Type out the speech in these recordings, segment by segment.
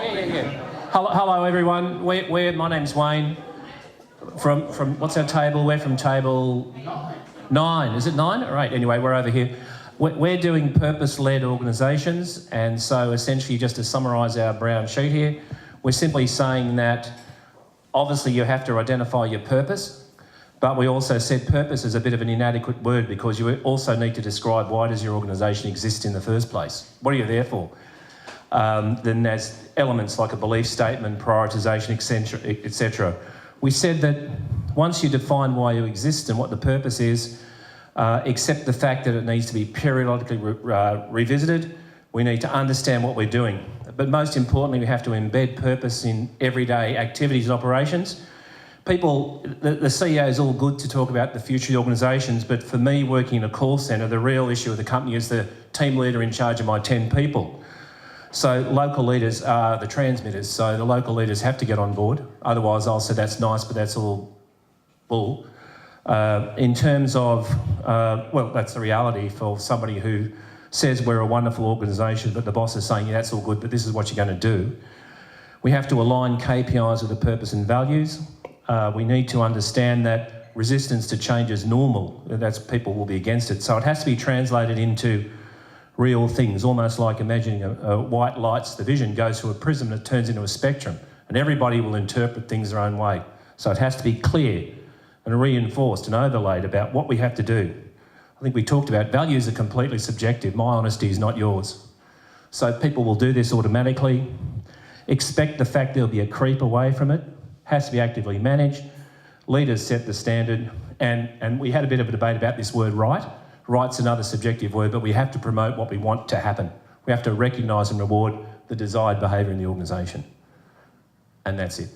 Hello everyone. My name's Wayne. From what's our table? We're from table 9. Is it 9? All right. Anyway, we're over here. We're doing purpose-led organisations, and so essentially, just to summarise our brown sheet here, we're simply saying that obviously you have to identify your purpose, but we also said purpose is a bit of an inadequate word because you also need to describe why does your organisation exist in the first place. What are you there for? Then there's elements like a belief statement, prioritisation, etc. We said that once you define why you exist and what the purpose is, accept the fact that it needs to be periodically revisited. We need to understand what we're doing. But most importantly, we have to embed purpose in everyday activities and operations. People, the CEO is all good to talk about the future of the organisations, but for me, working in a call centre, the real issue of the company is the team leader in charge of my 10 people. So local leaders are the transmitters, so the local leaders have to get on board. Otherwise, I'll say that's nice, but that's all bull. In terms of, well, that's the reality for somebody who says we're a wonderful organisation, but the boss is saying, yeah, that's all good, but this is what you're going to do. We have to align KPIs with the purpose and values. We need to understand that resistance to change is normal. That's people will be against it. So it has to be translated into real things, almost like imagining a white light's the vision goes through a prism that turns into a spectrum, and everybody will interpret things their own way. So it has to be clear and reinforced and overlaid about what we have to do. I think we talked about values are completely subjective. My honesty is not yours. So people will do this automatically. Expect the fact there'll be a creep away from it. Has to be actively managed. Leaders set the standard. And we had a bit of a debate about this word right. Right's another subjective word, but we have to promote what we want to happen. We have to recognise and reward the desired behaviour in the organisation. And that's it.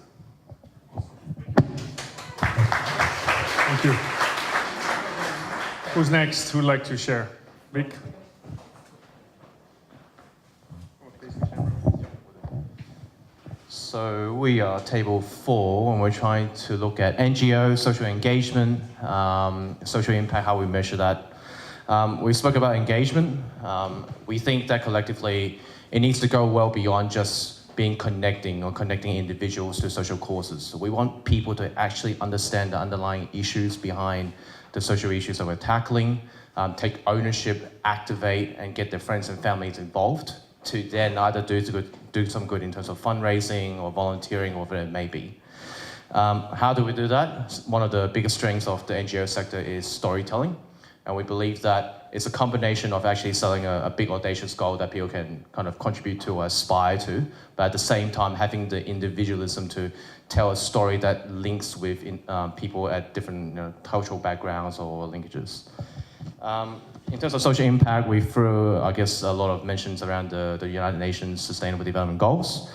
Thank you. Who's next? Who'd like to share? Vic? So we are table 4 and we're trying to look at NGO, social engagement, social impact, how we measure that. We spoke about engagement. We think that collectively it needs to go well beyond just connecting individuals to social causes. So we want people to actually understand the underlying issues behind the social issues that we're tackling, take ownership, activate, and get their friends and families involved to then either do some good in terms of fundraising or volunteering or whatever it may be. How do we do that? One of the biggest strengths of the NGO sector is storytelling. And we believe that it's a combination of actually selling a big audacious goal that people can kind of contribute to or aspire to, but at the same time having the individualism to tell a story that links with people at different cultural backgrounds or linkages. In terms of social impact, we threw, I guess, a lot of mentions around the United Nations Sustainable Development Goals.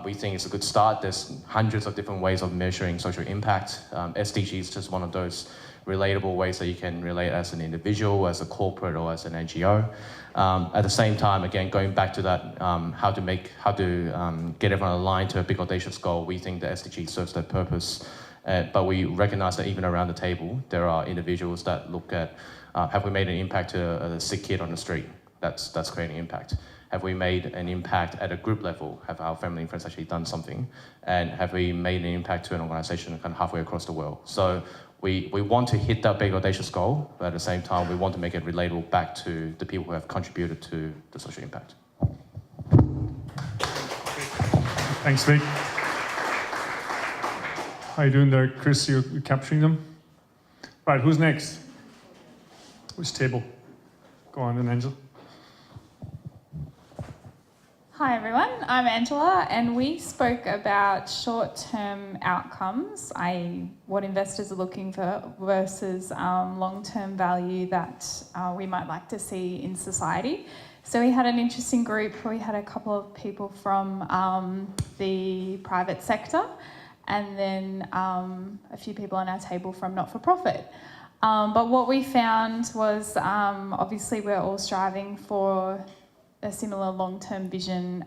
We think it's a good start. There's hundreds of different ways of measuring social impact. SDG is just one of those relatable ways that you can relate as an individual, as a corporate, or as an NGO. At the same time, again, going back to that, how to get everyone aligned to a big audacious goal, we think the SDG serves that purpose. But we recognize that even around the table, there are individuals that look at, have we made an impact to a sick kid on the street? That's creating impact. Have we made an impact at a group level? Have our family and friends actually done something? And have we made an impact to an organization kind of halfway across the world? So we want to hit that big audacious goal, but at the same time, we want to make it relatable back to the people who have contributed to the social impact. Thanks, Vic. How are you doing there, Chris? You're capturing them? Right, who's next? Which table? Go on then, Angela. Hi everyone, I'm Angela, and we spoke about short-term outcomes, i.e. what investors are looking for versus long-term value that we might like to see in society. So we had an interesting group. We had a couple of people from the private sector and then a few people on our table from not-for-profit. But what we found was obviously we're all striving for a similar long-term vision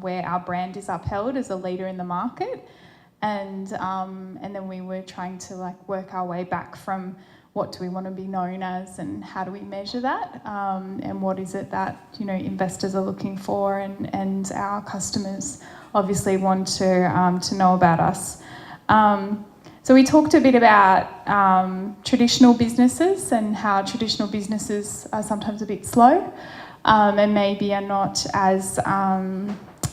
where our brand is upheld as a leader in the market, and then we were trying to work our way back from what do we want to be known as, and how do we measure that, and what is it that investors are looking for, and our customers obviously want to know about us. So we talked a bit about traditional businesses and how traditional businesses are sometimes a bit slow and maybe are not as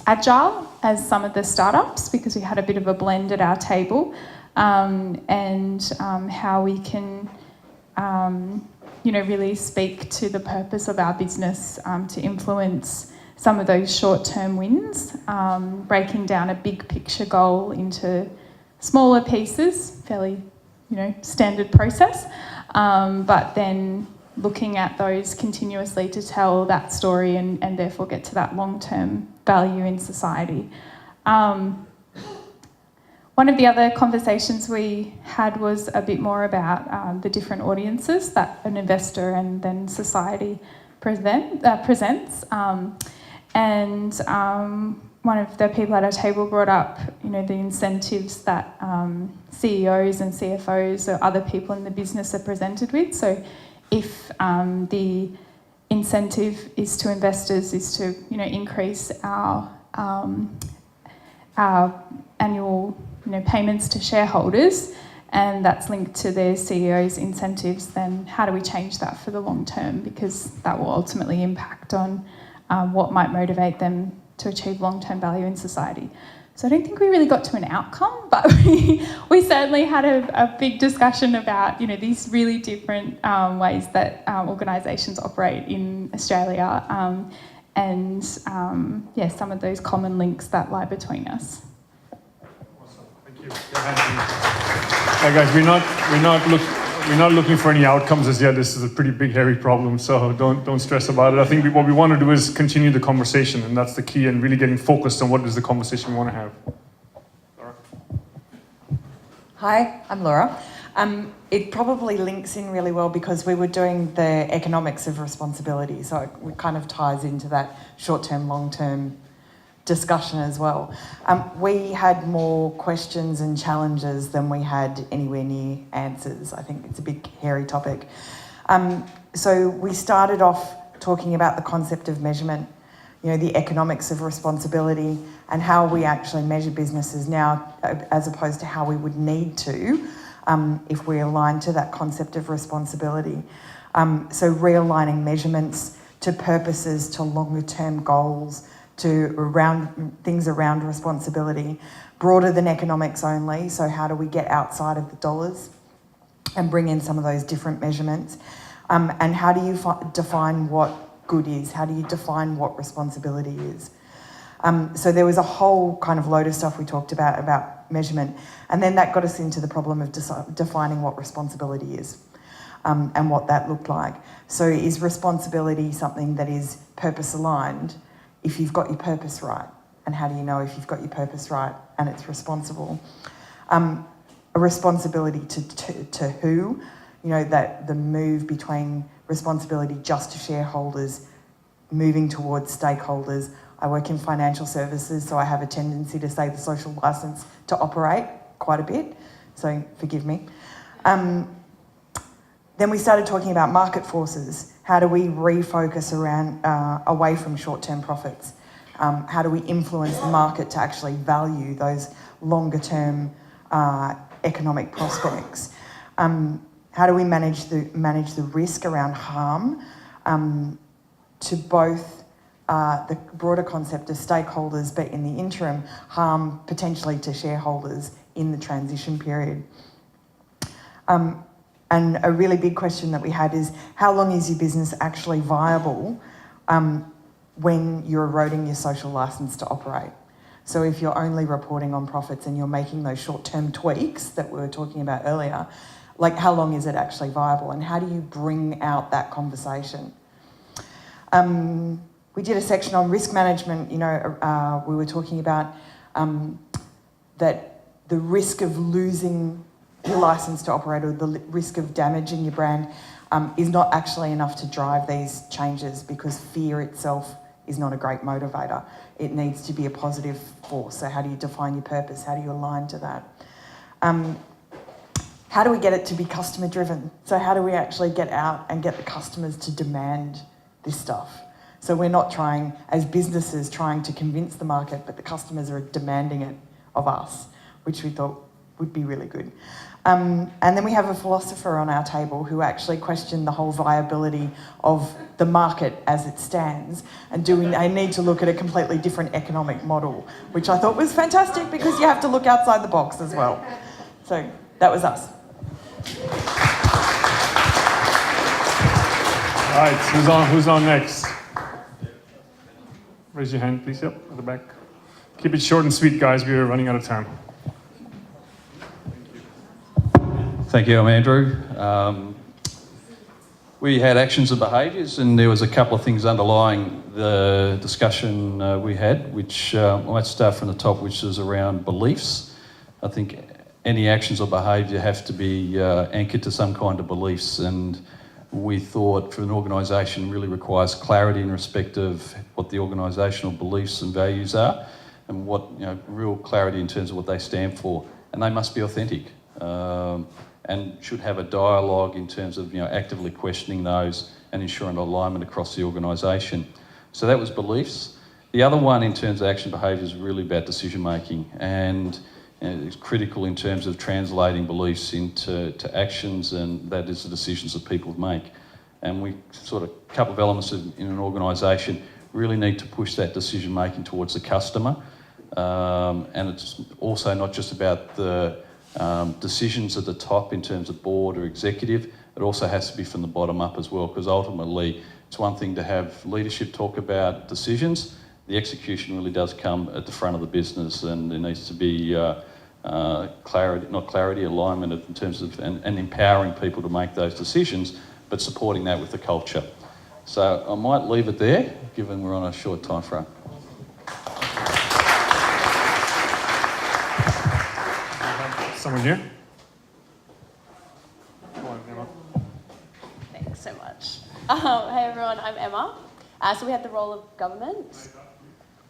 agile as some of the startups, because we had a bit of a blend at our table, and how we can really speak to the purpose of our business to influence some of those short-term wins, breaking down a big picture goal into smaller pieces, fairly, standard process, but then looking at those continuously to tell that story and therefore get to that long-term value in society. One of the other conversations we had was a bit more about the different audiences that an investor and then society presents. One of the people at our table brought up, the incentives that CEOs and CFOs or other people in the business are presented with. So if the incentive is to investors is to, increase our annual, payments to shareholders, and that's linked to their CEO's incentives, then how do we change that for the long term? Because that will ultimately impact on what might motivate them to achieve long-term value in society. So I don't think we really got to an outcome, but we certainly had a big discussion about, these really different ways that organisations operate in Australia, and some of those common links that lie between us. Awesome, thank you. Yeah, guys, we're not looking for any outcomes as yet. This is a pretty big, hairy problem, so don't stress about it. I think what we want to do is continue the conversation, and that's the key, and really getting focused on what is the conversation we want to have. Laura? Hi, I'm Laura. It probably links in really well because we were doing the economics of responsibility, so it kind of ties into that short-term, long-term discussion as well. We had more questions and challenges than we had anywhere near answers. I think it's a big, hairy topic. So we started off talking about the concept of measurement, the economics of responsibility and how we actually measure businesses now as opposed to how we would need to if we align to that concept of responsibility. So realigning measurements to purposes, to longer term goals, to things around responsibility, broader than economics only. So how do we get outside of the dollars and bring in some of those different measurements? And how do you define what good is? How do you define what responsibility is? So there was a whole kind of load of stuff we talked about measurement. And then that got us into the problem of defining what responsibility is and what that looked like. So is responsibility something that is purpose aligned if you've got your purpose right? And how do you know if you've got your purpose right and it's responsible? A responsibility to who? That the move between responsibility just to shareholders, moving towards stakeholders. I work in financial services, so I have a tendency to say the social licence to operate quite a bit, so forgive me. Then we started talking about market forces. How do we refocus around away from short-term profits? How do we influence the market to actually value those longer-term economic prospects? How do we manage the risk around harm to both the broader concept of stakeholders, but in the interim, harm potentially to shareholders in the transition period? And a really big question that we had is, how long is your business actually viable when you're eroding your social licence to operate? So if you're only reporting on profits and you're making those short-term tweaks that we were talking about earlier, like how long is it actually viable, and how do you bring out that conversation? We did a section on risk management. We were talking about that the risk of losing your licence to operate or the risk of damaging your brand is not actually enough to drive these changes, because fear itself is not a great motivator. It needs to be a positive force. So how do you define your purpose? How do you align to that? how do we get it to be customer driven? So how do we actually get out and get the customers to demand this stuff? So we're not trying, as businesses, trying to convince the market, but the customers are demanding it of us, which we thought would be really good. And then we have a philosopher on our table who actually questioned the whole viability of the market as it stands, and I need to look at a completely different economic model, which I thought was fantastic because you have to look outside the box as well. So that was us. All right, who's on next? Raise your hand, please. Yep, at the back. Keep it short and sweet, guys. We are running out of time. Thank you, I'm Andrew. We had actions and behaviours, and there was a couple of things underlying the discussion we had, which I might start from the top, which is around beliefs. I think any actions or behaviour have to be anchored to some kind of beliefs, and we thought for an organisation really requires clarity in respect of what the organisational beliefs and values are, and what, real clarity in terms of what they stand for, and they must be authentic. And should have a dialogue in terms of actively questioning those and ensuring alignment across the organisation. So that was beliefs. The other one in terms of action behaviour is really about decision making, and it's critical in terms of translating beliefs into actions, and that is the decisions that people make. And we sort of, a couple of elements in an organisation really need to push that decision making towards the customer, and it's also not just about the decisions at the top in terms of board or executive. It also has to be from the bottom up as well, because ultimately it's one thing to have leadership talk about decisions. The execution really does come at the front of the business, and there needs to be alignment in terms of and empowering people to make those decisions, but supporting that with the culture. So I might leave it there, given we're on a short time frame. Someone here? Go on, Emma. Thanks so much. Hey everyone, I'm Emma. So we had the role of government.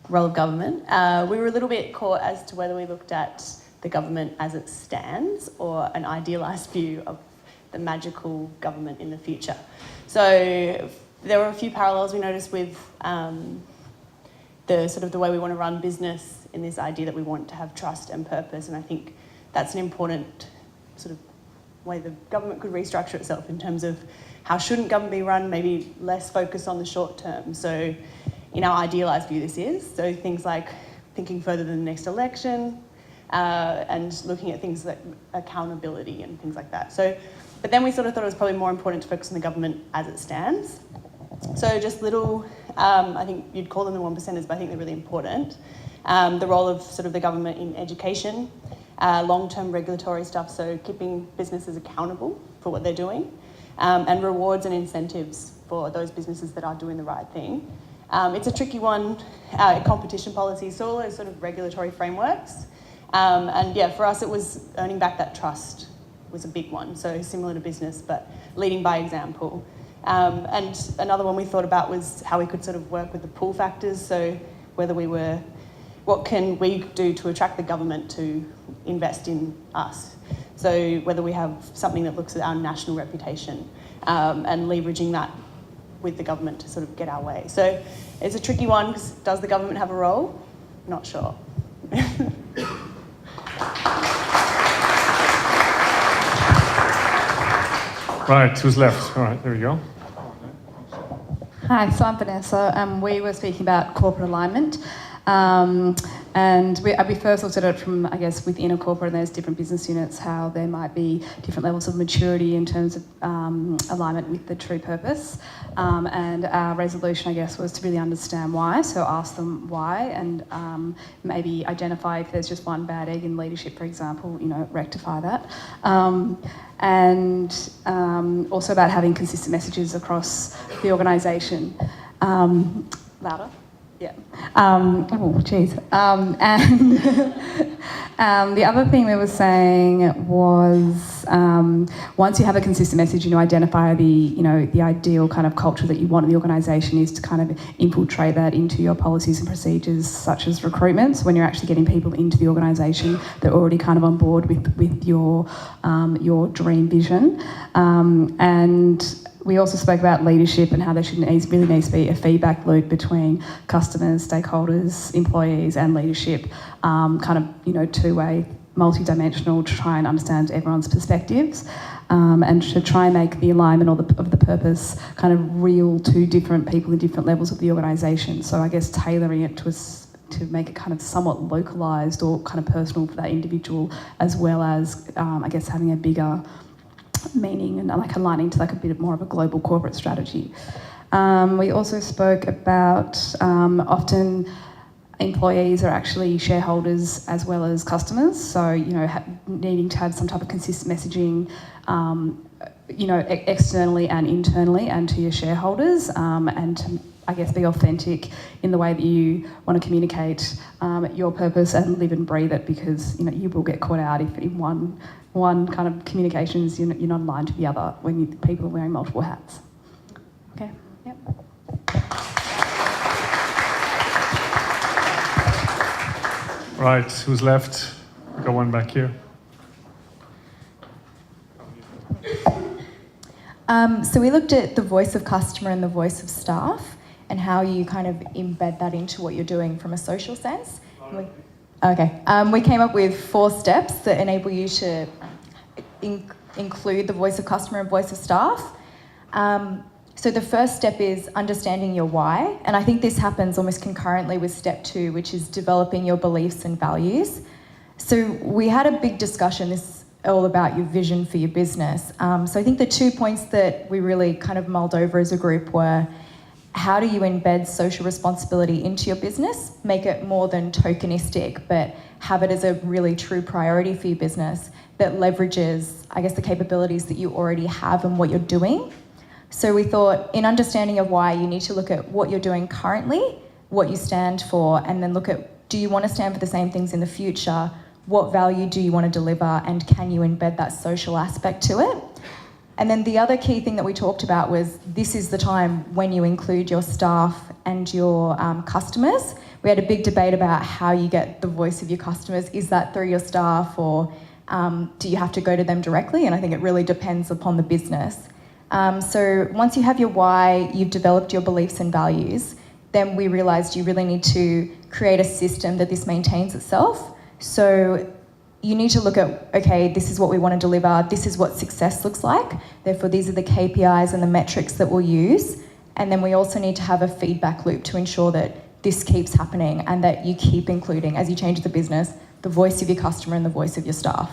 We were a little bit caught as to whether we looked at the government as it stands or an idealised view of the magical government in the future. So there were a few parallels we noticed with the way we want to run business, in this idea that we want to have trust and purpose, and I think that's an important sort of way the government could restructure itself in terms of how shouldn't government be run, maybe less focus on the short term. So in our idealised view this is, so things like thinking further than the next election, and looking at things like accountability and things like that. So, but then we sort of thought it was probably more important to focus on the government as it stands. So just little, I think you'd call them the 1%ers, but I think they're really important. The role of sort of the government in education, long-term regulatory stuff, so keeping businesses accountable for what they're doing, and rewards and incentives for those businesses that are doing the right thing. It's a tricky one, competition policies, so all those sort of regulatory frameworks. And yeah, for us it was earning back that trust was a big one, so similar to business, but leading by example. And another one we thought about was how we could sort of work with the pull factors, so what can we do to attract the government to invest in us? So whether we have something that looks at our national reputation, and leveraging that with the government to sort of get our way. So it's a tricky one, because does the government have a role? Not sure. Right, who's left? All right, there we go. Hi, so I'm Vanessa. We were speaking about corporate alignment. And we first looked at it from, I guess, within a corporate, and there's different business units, how there might be different levels of maturity in terms of alignment with the true purpose. And our resolution, I guess, was to really understand why, so ask them why, and maybe identify if there's just one bad egg in leadership, for example, rectify that. And also about having consistent messages across the organisation. Louder? Yeah. Oh, geez. And the other thing they were saying was once you have a consistent message, identify the ideal kind of culture that you want in the organisation is to kind of infiltrate that into your policies and procedures, such as recruitment. So when you're actually getting people into the organisation, they're already kind of on board with your dream vision. And we also spoke about leadership and how there really needs to be a feedback loop between customers, stakeholders, employees and leadership, two-way, multi-dimensional, to try and understand everyone's perspectives and to try and make the alignment of the purpose kind of real to different people in different levels of the organisation. So I guess tailoring it to make it kind of somewhat localised or kind of personal for that individual, as well as, having a bigger meaning and aligning to a bit more of a global corporate strategy. We also spoke about often employees are actually shareholders as well as customers, so needing to have some type of consistent messaging externally and internally and to your shareholders, and to be authentic in the way that you want to communicate your purpose and live and breathe it, because you will get caught out if in one kind of communications you're not aligned to the other when people are wearing multiple hats. Okay. Yep. Right, who's left? We got one back here. So we looked at the voice of customer and the voice of staff and how you kind of embed that into what you're doing from a social sense. We came up with 4 steps that enable you to include the voice of customer and voice of staff. So the first step is understanding your why, and I think this happens almost concurrently with step 2, which is developing your beliefs and values. So we had a big discussion, this is all about your vision for your business. So I think the 2 points that we really kind of mulled over as a group were, how do you embed social responsibility into your business, make it more than tokenistic, but have it as a really true priority for your business that leverages, the capabilities that you already have and what you're doing. So we thought, in understanding of why, you need to look at what you're doing currently, what you stand for, and then look at, do you want to stand for the same things in the future? What value do you want to deliver, and can you embed that social aspect to it? And then the other key thing that we talked about was, this is the time when you include your staff and your customers. We had a big debate about how you get the voice of your customers. Is that through your staff, or do you have to go to them directly? And I think it really depends upon the business. So once you have your why, you've developed your beliefs and values, then we realised you really need to create a system that this maintains itself. So you need to look at, okay, this is what we want to deliver, this is what success looks like, therefore these are the KPIs and the metrics that we'll use, and then we also need to have a feedback loop to ensure that this keeps happening and that you keep including, as you change the business, the voice of your customer and the voice of your staff.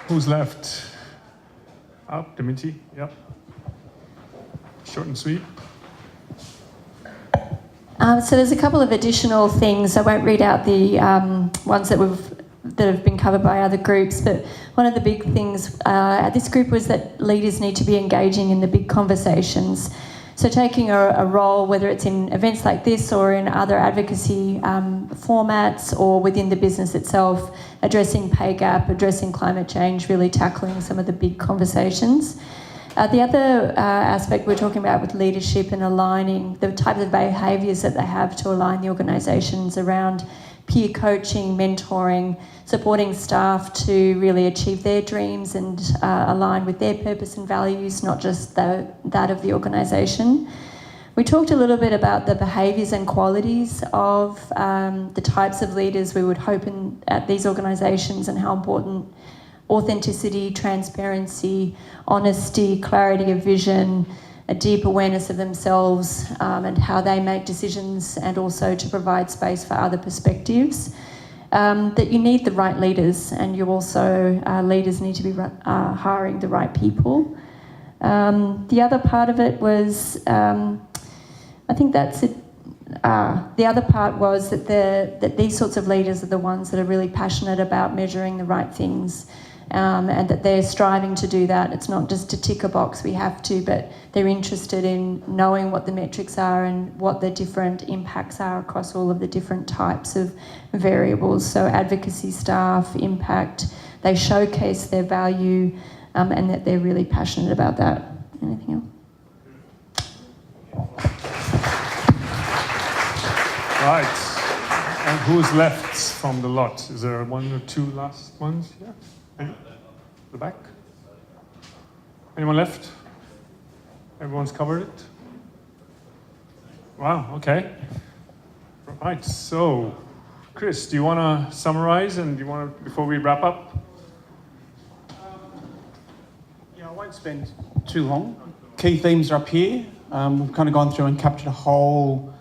Who's left? Dimitri, yep. Short and sweet. So there's a couple of additional things. I won't read out the ones that have been covered by other groups, but one of the big things at this group was that leaders need to be engaging in the big conversations. So taking a role, whether it's in events like this or in other advocacy formats or within the business itself, addressing pay gap, addressing climate change, really tackling some of the big conversations. The other aspect we're talking about with leadership and aligning the type of behaviours that they have to align the organisations around peer coaching, mentoring, supporting staff to really achieve their dreams and align with their purpose and values, not just that of the organisation. We talked a little bit about the behaviours and qualities of the types of leaders we would hope at these organisations, and how important authenticity, transparency, honesty, clarity of vision, a deep awareness of themselves and how they make decisions, and also to provide space for other perspectives. That you need the right leaders, and you also, leaders need to be hiring the right people. The other part of it was, I think that's it. The other part was that these sorts of leaders are the ones that are really passionate about measuring the right things, and that they're striving to do that. It's not just to tick a box, we have to, but they're interested in knowing what the metrics are and what the different impacts are across all of the different types of variables. So advocacy staff, impact, they showcase their value and that they're really passionate about that. Anything else? Right. And who's left from the lot? Is there one or two last ones? Yeah. The back? Anyone left? Everyone's covered it? Wow, okay. Right, so Chris, do you want to summarize and do you want to, before we wrap up? Yeah, I won't spend too long. Key themes are up here. We've kind of gone through and captured a whole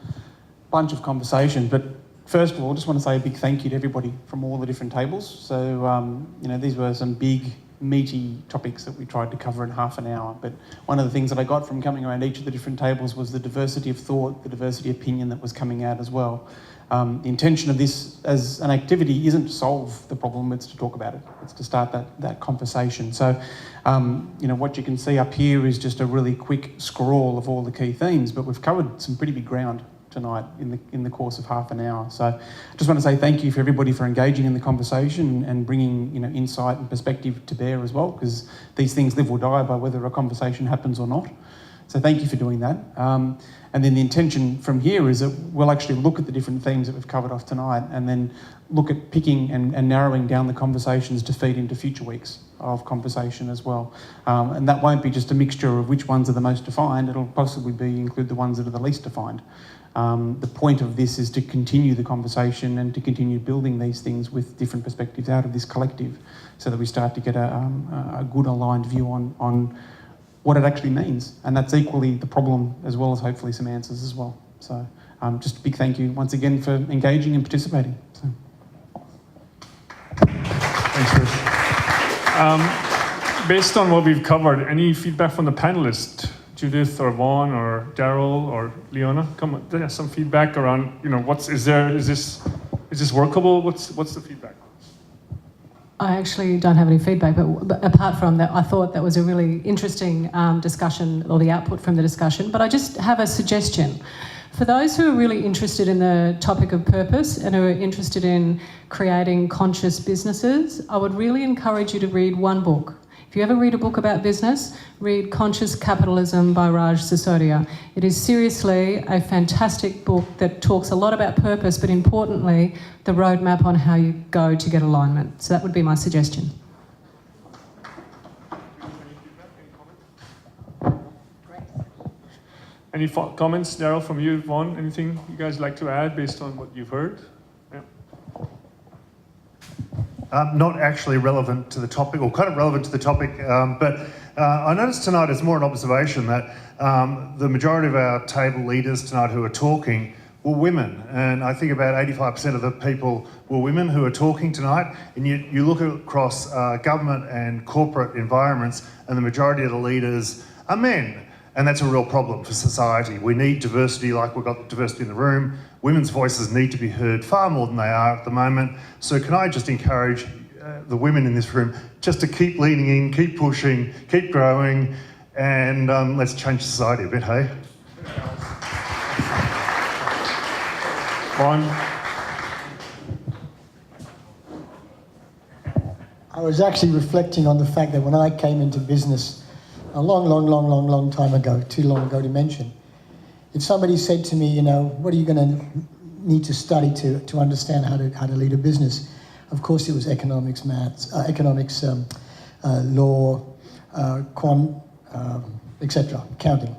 bunch of conversation, but first of all, I just want to say a big thank you to everybody from all the different tables. So, these were some big, meaty topics that we tried to cover in half an hour. But one of the things that I got from coming around each of the different tables was the diversity of thought, the diversity of opinion that was coming out as well. The intention of this as an activity isn't to solve the problem, it's to talk about it. It's to start that conversation. So, what you can see up here is just a really quick scroll of all the key themes, but we've covered some pretty big ground tonight in the course of half an hour. So I just want to say thank you for everybody for engaging in the conversation and bringing insight and perspective to bear as well, because these things live or die by whether a conversation happens or not. So thank you for doing that. And then the intention from here is that we'll actually look at the different themes that we've covered off tonight and then look at picking and narrowing down the conversations to feed into future weeks of conversation as well. And that won't be just a mixture of which ones are the most defined, it'll possibly include the ones that are the least defined. The point of this is to continue the conversation and to continue building these things with different perspectives out of this collective so that we start to get a good aligned view on what it actually means. And that's equally the problem as well as hopefully some answers as well. So just a big thank you once again for engaging and participating. So. Thanks, Chris. Based on what we've covered, any feedback from the panelists? Judith or Vaughn or Daryl or Leona, come on, there's some feedback around, is this workable? What's the feedback? I actually don't have any feedback, but apart from that, I thought that was a really interesting discussion, or the output from the discussion. But I just have a suggestion. For those who are really interested in the topic of purpose and who are interested in creating conscious businesses, I would really encourage you to read one book. If you ever read a book about business, read Conscious Capitalism by Raj Sisodia. It is seriously a fantastic book that talks a lot about purpose, but importantly, the roadmap on how you go to get alignment. So that would be my suggestion. Any comments, Daryl, from you, Vaughn? Anything you guys like to add based on what you've heard? Yeah. Not actually relevant to the topic, or kind of relevant to the topic, but I noticed tonight it's more an observation that the majority of our table leaders tonight who are talking were women, and I think about 85% of the people were women who are talking tonight, and you look across government and corporate environments and the majority of the leaders are men, and that's a real problem for society. We need diversity like we've got diversity in the room. Women's voices need to be heard far more than they are at the moment. So can I just encourage the women in this room just to keep leaning in, keep pushing, keep growing, and let's change society a bit, hey? Vaughn? I was actually reflecting on the fact that when I came into business a long time ago, too long ago to mention, if somebody said to me, what are you going to need to study to understand how to lead a business? Of course, it was economics, maths, law, quant, etc., accounting.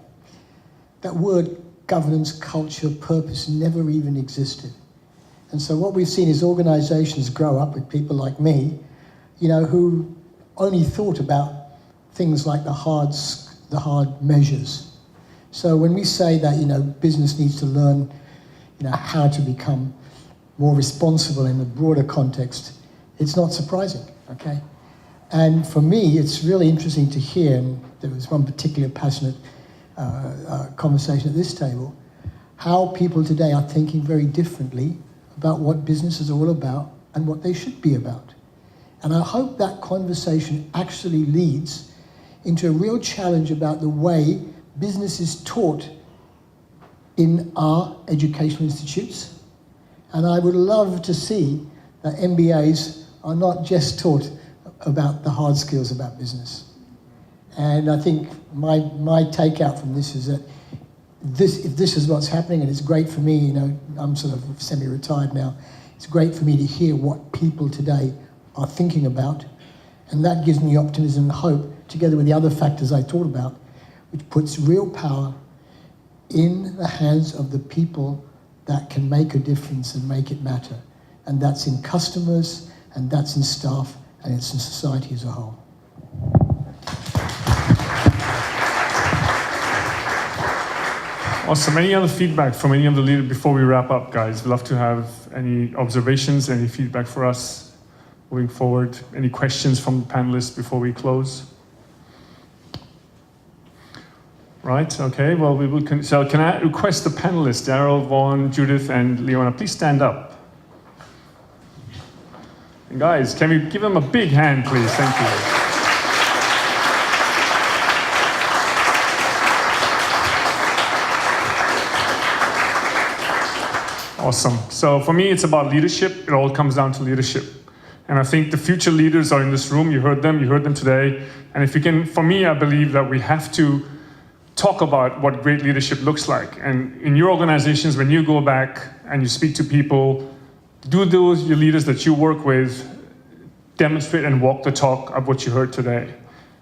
That word governance, culture, purpose never even existed. And so what we've seen is organisations grow up with people like me, who only thought about things like the hard measures. So when we say that, business needs to learn, how to become more responsible in a broader context, it's not surprising, okay? And for me, it's really interesting to hear, and there was one particular passionate conversation at this table, how people today are thinking very differently about what business is all about and what they should be about. And I hope that conversation actually leads into a real challenge about the way business is taught in our educational institutes. And I would love to see that MBAs are not just taught about the hard skills about business. And I think my takeout from this is that if this is what's happening, and it's great for me, you know, I'm sort of semi-retired now, it's great for me to hear what people today are thinking about, and that gives me optimism and hope, together with the other factors I talked about, which puts real power in the hands of the people that can make a difference and make it matter. And that's in customers, and that's in staff, and it's in society as a whole. Awesome. Any other feedback from any of the leaders before we wrap up, guys? We'd love to have any observations, any feedback for us moving forward. Any questions from the panelists before we close? Right, okay, well, we will. So can I request the panelists, Daryl, Vaughn, Judith, and Leona, please stand up. And guys, can we give them a big hand, please? Thank you. Awesome. So for me, it's about leadership. It all comes down to leadership. And I think the future leaders are in this room. You heard them today. And if you can, for me, I believe that we have to talk about what great leadership looks like. And in your organizations, when you go back and you speak to people, do those your leaders that you work with demonstrate and walk the talk of what you heard today.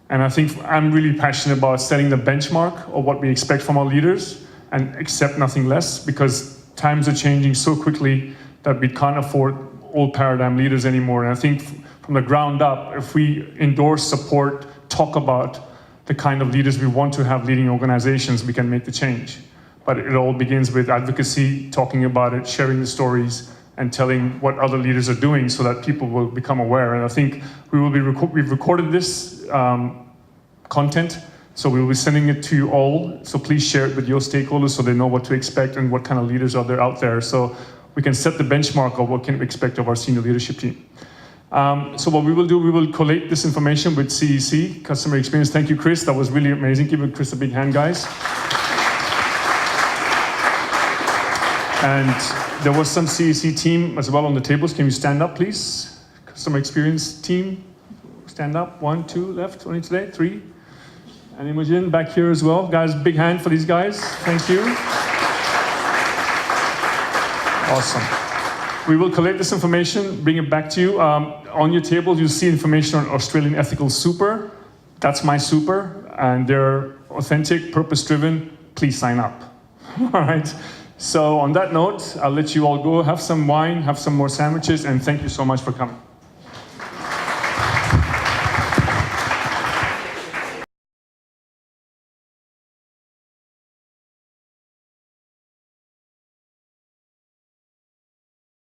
And I think I'm really passionate about setting the benchmark of what we expect from our leaders and accept nothing less, because times are changing so quickly that we can't afford old paradigm leaders anymore. And I think from the ground up, if we endorse, support, talk about the kind of leaders we want to have leading organizations, we can make the change. But it all begins with advocacy, talking about it, sharing the stories, and telling what other leaders are doing so that people will become aware. And I think we've recorded this content, so we will be sending it to you all. So please share it with your stakeholders so they know what to expect and what kind of leaders are there out there. So we can set the benchmark of what can we expect of our senior leadership team. So what we will do, we will collate this information with CEC, Customer Experience. Thank you, Chris. That was really amazing. Give Chris a big hand, guys. And there was some CEC team as well on the tables. Can you stand up, please? Customer Experience team, stand up. 1, 2, left, only today, 3. And Imogen back here as well. Guys, big hand for these guys. Thank you. Awesome. We will collect this information, bring it back to you. On your table, you'll see information on Australian Ethical Super. That's my super, and they're authentic, purpose-driven. Please sign up. All right. So on that note, I'll let you all go. Have some wine, have some more sandwiches, and thank you so much for coming.